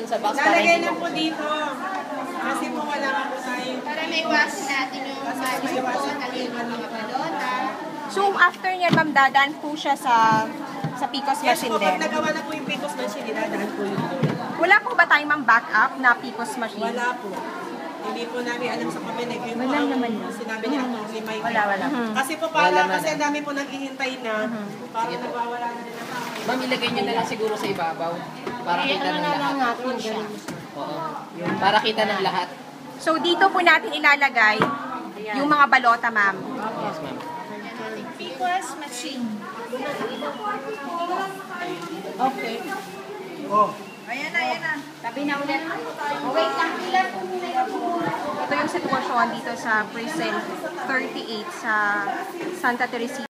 dun sa box. Lalagay lang po dito. Kasi po wala nga po tayo. Para maiwasan natin yung naliwan mga balota. So, after niyan, ma'am, dadaan po siya sa PCOS Yes machine po, pag din. nagawa na po yung PCOS machine, dinadaan po yun doon. Wala po ba tayong ma'am backup na PCOS machine? Wala po. Hindi po namin alam sa Comelec. Yun po Wala ang naman yun. sinabi niya ang Limay. Wala. Kasi po para, kasi ang dami po naghihintay na, parang nagwawala na nila sa akin. Ma'am, ilagay nyo na lang siguro sa ibabaw. Para kita ng lahat. natin siya. Oo. Para kita ng lahat. So, dito po natin ilalagay yung mga balota, ma'am. Yes, ma'am. PCOS machine. Okay. Oh. Ayan na. Sabi na ulit. Wait lang, ilan po muna yung Ito yung sitwasyon dito sa Precinct 38 sa Santa Teresita.